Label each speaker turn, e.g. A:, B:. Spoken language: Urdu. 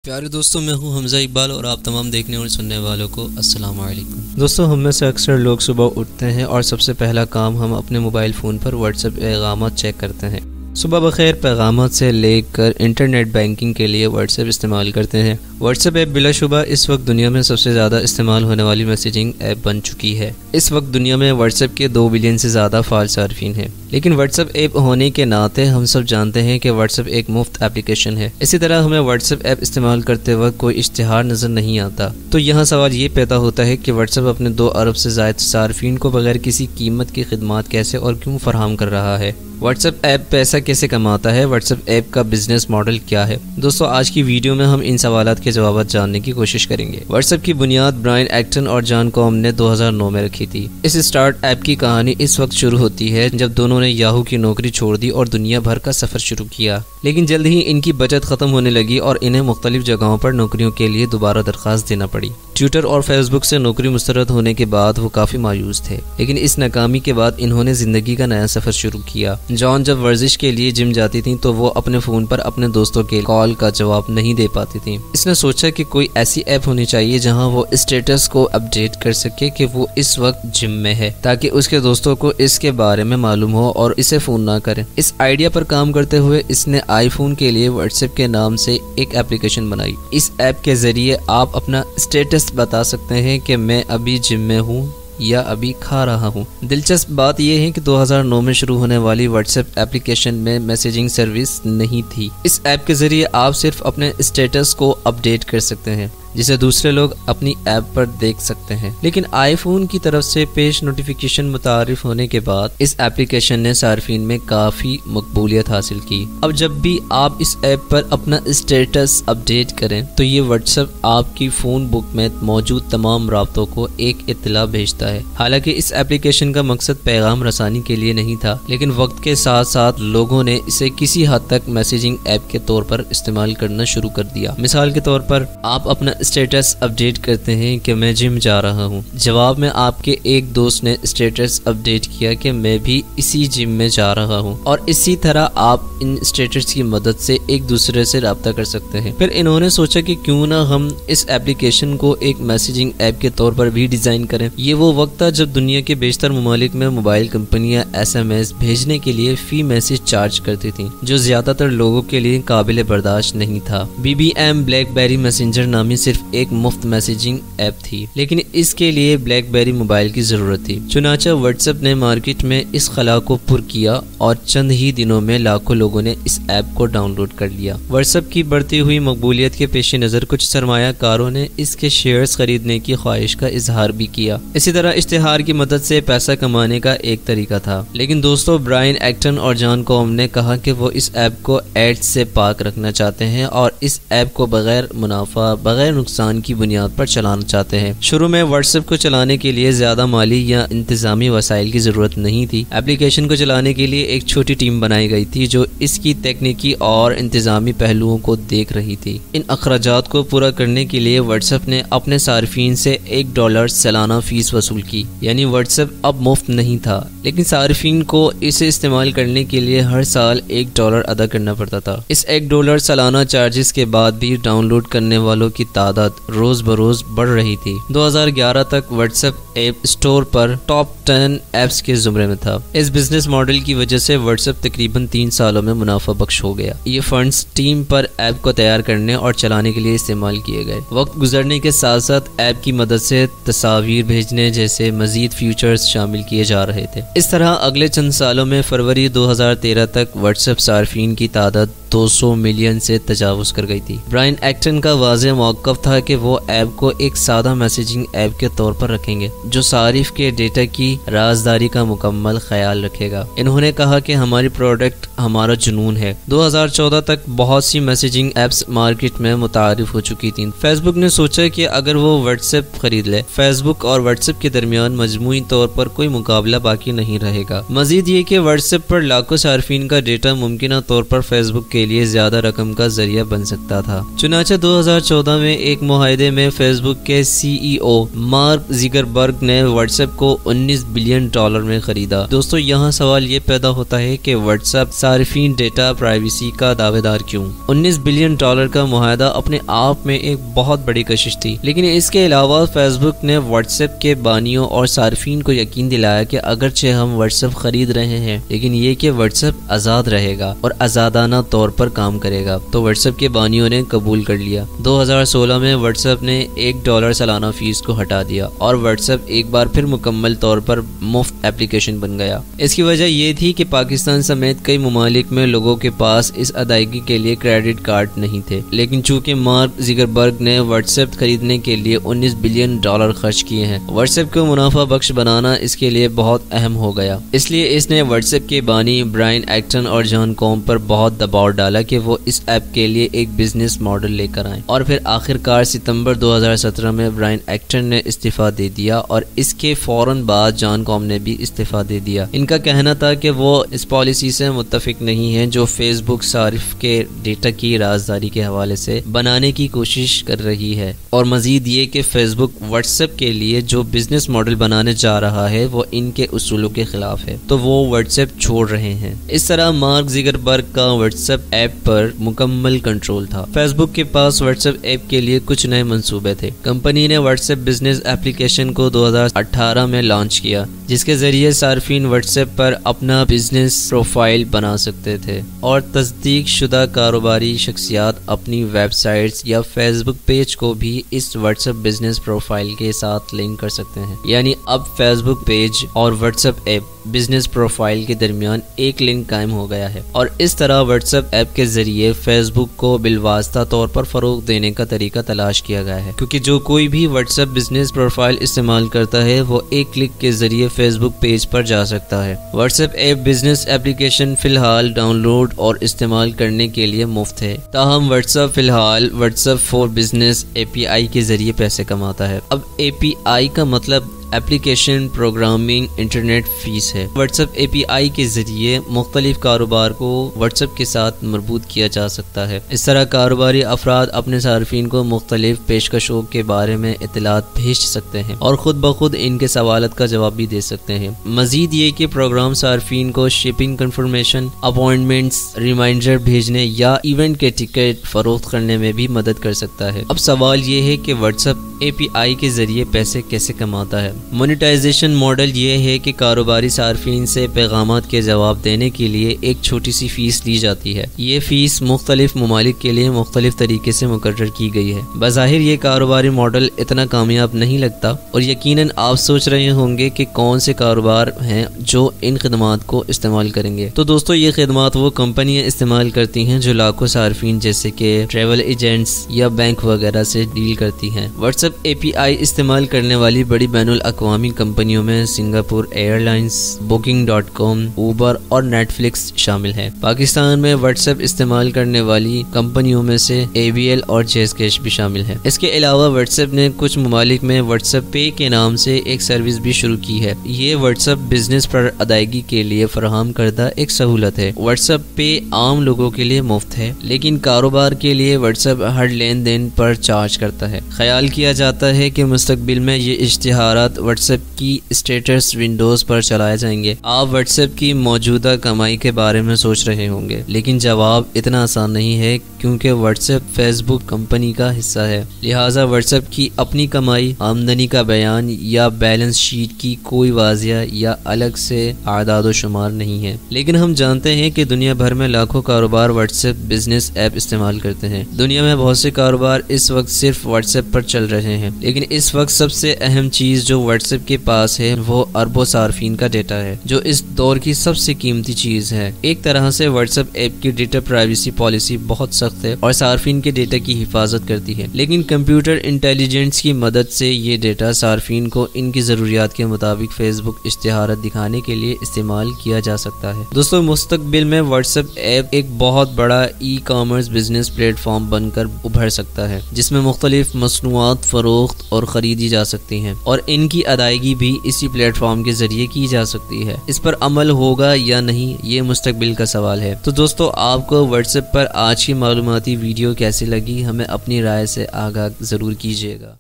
A: پیارے دوستوں، میں ہوں حمزہ اقبال اور آپ تمام دیکھنے اور سننے والوں کو السلام علیکم۔
B: دوستوں، ہم میں سے اکثر لوگ صبح اٹھتے ہیں اور سب سے پہلا کام ہم اپنے موبائل فون پر واٹس ایپ پیغامات چیک کرتے ہیں۔ صبح بخیر پیغامات سے لے کر انٹرنیٹ بینکنگ کے لیے واٹس ایپ استعمال کرتے ہیں۔ واٹس ایپ بلا شبہ اس وقت دنیا میں سب سے زیادہ استعمال ہونے والی میسیجنگ ایپ بن چکی ہے۔ اس وقت دنیا میں واٹس ایپ کے 2 بلین سے زیادہ فعال صارفین ہیں، لیکن واٹس ایپ ایپ ہونے کے ناطے ہم سب جانتے ہیں کہ واٹس ایپ ایک مفت اپلیکیشن ہے۔ اسی طرح ہمیں واٹس ایپ استعمال کرتے وقت کوئی اشتہار نظر نہیں آتا۔ تو یہاں سوال یہ پیدا ہوتا ہے کہ واٹس ایپ اپنے 2 ارب سے زائد صارفین کو بغیر کسی قیمت کی خدمات کیسے اور کیوں فراہم کر رہا ہے؟ واٹس ایپ ایپ پیسہ کیسے کماتا ہے؟ واٹس ایپ ایپ کا بزنس ماڈل کیا ہے؟ دوستو، آج کی ویڈیو میں ہم ان سوالات کے جوابات جاننے کی کوشش کریں گے۔ واٹس ایپ کی بنیاد برائن ایکٹن اور جان کوم نے 2009 میں رکھی تھی۔ اس اسٹارٹ ایپ کی کہانی اس وقت شروع ہوتی ہے جب دونوں نے یاہو کی نوکری چھوڑ دی اور دنیا بھر کا سفر شروع کیا، لیکن جلد ہی ان کی بچت ختم ہونے لگی اور انہیں مختلف جگہوں پر نوکریوں کے لیے دوبارہ درخواست دینا پڑی۔ ٹویٹر اور فیس بک سے نوکری مسترد ہونے کے بعد وہ کافی مایوس تھے، لیکن اس ناکامی کے بعد انہوں نے زندگی کا نیا سفر شروع کیا۔ جان جب ورزش کے لیے جم جاتی تھیں تو وہ اپنے فون پر اپنے دوستوں کے کال کا جواب نہیں دے پاتی تھیں۔ اس نے سوچا کہ کوئی ایسی ایپ ہونی چاہیے جہاں وہ اسٹیٹس کو اپڈیٹ کر سکے کہ وہ اس وقت جم میں ہے، تاکہ اس کے دوستوں کو اس کے بارے میں معلوم ہو اور اسے فون نہ کریں۔ اس آئیڈیا پر کام کرتے ہوئے اس نے آئی فون کے لیے واٹس ایپ کے نام سے ایک اپلیکیشن بنائی۔ اس ایپ کے ذریعے آپ اپنا اسٹیٹس بتا سکتے ہیں کہ میں ابھی جم میں ہوں یا ابھی کھا رہا ہوں۔ دلچسپ بات یہ ہے کہ 2009 میں شروع ہونے والی واٹس ایپ ایپلیکیشن میں میسیجنگ سروس نہیں تھی۔ اس ایپ کے ذریعے آپ صرف اپنے اسٹیٹس کو اپڈیٹ کر سکتے ہیں، جسے دوسرے لوگ اپنی ایپ پر دیکھ سکتے ہیں۔ لیکن آئی فون کی طرف سے پیش نوٹیفیکیشن متعارف ہونے کے بعد اس ایپلیکیشن نے صارفین میں کافی مقبولیت حاصل کی۔ اب جب بھی آپ اس ایپ پر اپنا اسٹیٹس اپڈیٹ کریں تو یہ واٹس ایپ آپ کی فون بک میں موجود تمام رابطوں کو ایک اطلاع بھیجتا ہے۔ حالانکہ اس ایپلیکیشن کا مقصد پیغام رسانی کے لیے نہیں تھا، لیکن وقت کے ساتھ ساتھ لوگوں نے اسے کسی حد تک میسیجنگ ایپ کے طور پر استعمال کرنا شروع کر دیا۔ مثال کے طور پر آپ اپنا اسٹیٹس اپڈیٹ کرتے ہیں کہ میں جم جا رہا ہوں، جواب میں آپ کے ایک دوست نے اسٹیٹس اپڈیٹ کیا کہ میں بھی اسی جم میں جا رہا ہوں، اور اسی طرح آپ ان اسٹیٹس کی مدد سے ایک دوسرے سے رابطہ کر سکتے ہیں۔ پھر انہوں نے سوچا کہ کیوں نہ ہم اس ایپلیکیشن کو ایک میسیجنگ ایپ کے طور پر بھی ڈیزائن کریں۔ یہ وہ وقت تھا جب دنیا کے بیشتر ممالک میں موبائل کمپنیاں SMS بھیجنے کے لیے فی میسج چارج کرتی تھیں، جو زیادہ تر لوگوں کے لیے قابل برداشت نہیں تھا۔ BBM بلیک بیری میسنجر نامی صرف ایک مفت میسیجنگ ایپ تھی، لیکن اس کے لیے بلیک بیری موبائل کی ضرورت تھی۔ چنانچہ واٹس ایپ نے مارکیٹ میں اس خلا کو پر کیا اور چند ہی دنوں میں لاکھوں لوگوں نے اس ایپ کو ڈاؤن لوڈ کر لیا۔ واٹس ایپ کی بڑھتی ہوئی مقبولیت کے پیش نظر کچھ سرمایہ کاروں نے اس کے شیئرز خریدنے کی خواہش کا اظہار بھی کیا۔ اسی طرح اشتہار کی مدد سے پیسہ کمانے کا ایک طریقہ تھا، لیکن دوستو، برائن ایکٹن اور جان کوم نے کہا کہ وہ اس ایپ کو ایڈز سے پاک رکھنا چاہتے ہیں اور اس ایپ کو بغیر منافع، بغیر نقصان کی بنیاد پر چلانا چاہتے ہیں۔ شروع میں واٹس ایپ کو چلانے کے لیے زیادہ مالی یا انتظامی وسائل کی ضرورت نہیں تھی۔ ایپلیکیشن کو چلانے کے لیے ایک چھوٹی ٹیم بنائی گئی تھی جو اس کی تکنیکی اور انتظامی پہلوؤں کو دیکھ رہی تھی۔ ان اخراجات کو پورا کرنے کے لیے واٹس ایپ نے اپنے صارفین سے $1 سالانہ فیس وصول کی، یعنی واٹس ایپ اب مفت نہیں تھا، لیکن صارفین کو اسے استعمال کرنے کے لیے ہر سال $1 ادا کرنا پڑتا تھا۔ اس $1 سالانہ چارجز کے بعد بھی ڈاؤن لوڈ کرنے والوں کی تعداد روز بروز بڑھ رہی تھی۔ 2011 تک واٹس ایپ ایپ اسٹور پر ٹاپ 10 ایپس کے زمرے میں تھا۔ اس بزنس ماڈل کی وجہ سے واٹس ایپ تقریباً 3 سالوں میں منافع بخش ہو گیا۔ یہ فنڈز ٹیم پر ایپ کو تیار کرنے اور چلانے کے لیے استعمال کیے گئے۔ وقت گزرنے کے ساتھ ساتھ ایپ کی مدد سے تصاویر بھیجنے جیسے مزید فیچرز شامل کیے جا رہے تھے۔ اس طرح اگلے چند سالوں میں فروری 2013 تک واٹس ایپ صارفین کی تعداد 200 ملین سے تجاوز کر گئی تھی۔ برائن ایکٹن کا واضح موقف تھا کہ وہ ایپ کو ایک سادہ میسیجنگ ایپ کے طور پر رکھیں گے جو صارف کے ڈیٹا کی رازداری کا مکمل خیال رکھے گا۔ انہوں نے کہا کہ ہماری پروڈکٹ ہمارا جنون ہے۔ 2014 تک بہت سی میسیجنگ ایپس مارکیٹ میں متعارف ہو چکی تھیں۔ فیس بک نے سوچا کہ اگر وہ واٹس ایپ خرید لے، فیس بک اور واٹس ایپ کے درمیان مجموعی طور پر کوئی مقابلہ باقی نہیں رہے گا۔ مزید یہ کہ واٹس ایپ پر لاکھوں صارفین کا ڈیٹا ممکنہ طور پر فیس بک کے کے لیے زیادہ رقم کا ذریعہ بن سکتا تھا۔ چنانچہ 2014 میں ایک معاہدے میں فیس بک کے CEO مارک زکربرگ نے واٹس ایپ کو $19 بلین میں خریدا۔ دوستو یہاں سوال یہ پیدا ہوتا ہے کہ واٹس ایپ صارفین ڈیٹا پرائیویسی کا دعوے دار کیوں؟ $19 بلین کا معاہدہ اپنے آپ میں ایک بہت بڑی کشش تھی، لیکن اس کے علاوہ فیس بک نے واٹس ایپ کے بانیوں اور صارفین کو یقین دلایا کہ اگرچہ ہم واٹس ایپ خرید رہے ہیں لیکن یہ کہ واٹس ایپ آزاد رہے گا اور آزادانہ طور پر کام کرے گا، تو واٹس ایپ کے بانیوں نے قبول کر لیا۔ 2016 میں واٹس ایپ نے $1 سالانہ فیس کو ہٹا دیا اور واٹس ایپ ایک بار پھر مکمل طور پر مفت ایپلیکیشن بن گیا۔ اس کی وجہ یہ تھی کہ پاکستان سمیت کئی ممالک میں لوگوں کے پاس اس ادائیگی کے لیے کریڈٹ کارڈ نہیں تھے، لیکن چونکہ مارک زکربرگ نے واٹس ایپ خریدنے کے لیے $19 بلین خرچ کیے ہیں، واٹس ایپ کو منافع بخش بنانا اس کے لیے بہت اہم ہو گیا۔ اس لیے اس نے واٹس ایپ کے بانی برائن ایکٹن اور جان کوم پر بہت دباؤ ڈالا کہ وہ اس ایپ کے لیے ایک بزنس ماڈل لے کر آئیں، اور پھر آخرکار ستمبر 2017 میں برائن ایکٹن نے استعفیٰ دے دیا اور اس کے فوراً بعد جان کوم نے بھی استعفیٰ دے دیا۔ ان کا کہنا تھا کہ وہ اس پالیسی سے متفق نہیں ہیں جو فیس بک صارف کے ڈیٹا کی رازداری کے حوالے سے بنانے کی کوشش کر رہی ہے، اور مزید یہ کہ فیس بک واٹس ایپ کے لیے جو بزنس ماڈل بنانے جا رہا ہے وہ ان کے اصولوں کے خلاف ہے، تو وہ واٹس ایپ چھوڑ رہے ہیں۔ اس طرح مارک زکربرگ کا واٹس ایپ ایپ پر مکمل کنٹرول تھا۔ فیس بک کے پاس واٹس ایپ ایپ کے لیے کچھ نئے منصوبے تھے۔ کمپنی نے واٹس ایپ بزنس ایپلیکیشن کو 2018 میں لانچ کیا، جس کے ذریعے صارفین واٹس ایپ پر اپنا بزنس پروفائل بنا سکتے تھے اور تصدیق شدہ کاروباری شخصیات اپنی ویب سائٹس یا فیس بک پیج کو بھی اس واٹس ایپ بزنس پروفائل کے ساتھ لنک کر سکتے ہیں۔ یعنی اب فیس بک پیج اور what's app app business profile کے درمیان ایک لنک قائم ہو گیا ہے، اور اس طرح واٹس ایپ ایپ کے ذریعے فیس بک کو بالواسطہ طور پر فروغ دینے کا طریقہ تلاش کیا گیا ہے، کیونکہ جو کوئی بھی واٹس ایپ بزنس پروفائل استعمال کرتا ہے وہ ایک کلک کے ذریعے فیس بک پیج پر جا سکتا ہے۔ What's app app business application فی الحال ڈاؤن لوڈ اور استعمال کرنے کے لیے مفت ہے، تاہم واٹس ایپ فی الحال WhatsApp for business API کے ذریعے پیسے کماتا ہے۔ اب API کا مطلب ایپلیکیشن پروگرامنگ انٹرنیٹ فیس ہے۔ واٹس ایپ API کے ذریعے مختلف کاروبار کو واٹس ایپ کے ساتھ مربوط کیا جا سکتا ہے۔ اس طرح کاروباری افراد اپنے صارفین کو مختلف پیشکشوں کے بارے میں اطلاعات بھیج سکتے ہیں اور خود بخود ان کے سوالات کا جواب بھی دے سکتے ہیں۔ مزید یہ کہ پروگرام صارفین کو شپنگ کنفرمیشن، اپوائنٹمنٹس، ریمائنڈر بھیجنے یا ایونٹ کے ٹکٹ فروخت کرنے میں بھی مدد کر سکتا ہے۔ اب سوال یہ ہے کہ واٹس ایپ API کے ذریعے پیسے کیسے کماتا ہے؟ مونیٹائزیشن ماڈل یہ ہے کہ کاروباری صارفین سے پیغامات کے جواب دینے کے لیے ایک چھوٹی سی فیس لی جاتی ہے۔ یہ فیس مختلف ممالک کے لیے مختلف طریقے سے مقرر کی گئی ہے۔ بظاہر یہ کاروباری ماڈل اتنا کامیاب نہیں لگتا، اور یقیناً آپ سوچ رہے ہوں گے کہ کون سے کاروبار ہیں جو ان خدمات کو استعمال کریں گے۔ تو دوستو یہ خدمات وہ کمپنیاں استعمال کرتی ہیں جو لاکھوں صارفین جیسے کہ ٹریول ایجنٹس یا بینک وغیرہ سے ڈیل کرتی ہیں۔ واٹس ایپ API استعمال کرنے والی بڑی بین الاقوامی کمپنیوں میں Singapore airlines, Booking.com، Uber اور نیٹفلکس شامل ہیں۔ پاکستان میں واٹس ایپ استعمال کرنے والی کمپنیوں میں سے ABL اور جیز کیش بھی شامل ہیں۔ اس کے علاوہ واٹس ایپ نے کچھ ممالک میں واٹس ایپ پے کے نام سے ایک سروس بھی شروع کی ہے۔ یہ واٹس ایپ بزنس پر ادائیگی کے لیے فراہم کردہ ایک سہولت ہے۔ واٹس ایپ پے عام لوگوں کے لیے مفت ہے، لیکن کاروبار کے لیے واٹس ایپ ہر لین دین پر چارج کرتا ہے۔ خیال کیا جاتا ہے کہ مستقبل میں یہ اشتہارات واٹس ایپ کی اسٹیٹس ونڈوز پر چلائے جائیں گے۔ آپ واٹس ایپ کی موجودہ کمائی کے بارے میں سوچ رہے ہوں گے، لیکن جواب اتنا آسان نہیں ہے، کیونکہ واٹس ایپ فیس بک کمپنی کا حصہ ہے، لہٰذا واٹس ایپ کی اپنی کمائی، آمدنی کا بیان یا بیلنس شیٹ کی کوئی واضح یا الگ سے اعداد و شمار نہیں ہے۔ لیکن ہم جانتے ہیں کہ دنیا بھر میں لاکھوں کاروبار واٹس ایپ بزنس ایپ استعمال کرتے ہیں۔ دنیا میں بہت سے کاروبار اس وقت صرف واٹس ایپ پر چل رہے ہیں، لیکن اس وقت سب سے اہم چیز جو واٹس ایپ کے پاس ہے وہ اربوں صارفین کا ڈیٹا ہے، جو اس دور کی سب سے قیمتی چیز ہے۔ ایک طرح سے واٹس ایپ ایپ کی ڈیٹا پرائیویسی پالیسی بہت سخت ہے اور صارفین کے ڈیٹا کی حفاظت کرتی ہے، لیکن کمپیوٹر انٹیلیجنس کی مدد سے یہ ڈیٹا صارفین کو ان کی ضروریات کے مطابق فیس بک اشتہارات دکھانے کے لیے استعمال کیا جا سکتا ہے۔ دوستو مستقبل میں واٹس ایپ ایپ ایک بہت بڑا e commerce business platform بن کر ابھر سکتا ہے، جس میں مختلف مصنوعات فروخت اور خریدی جا سکتی ہیں اور ان کی ادائیگی بھی اسی پلیٹ فارم کے ذریعے کی جا سکتی ہے۔ اس پر عمل ہوگا یا نہیں یہ مستقبل کا سوال ہے۔ تو دوستو آپ کو واٹس ایپ پر آج کی معلوماتی ویڈیو کیسی لگی ہمیں اپنی رائے سے آگاہ ضرور کیجیے گا۔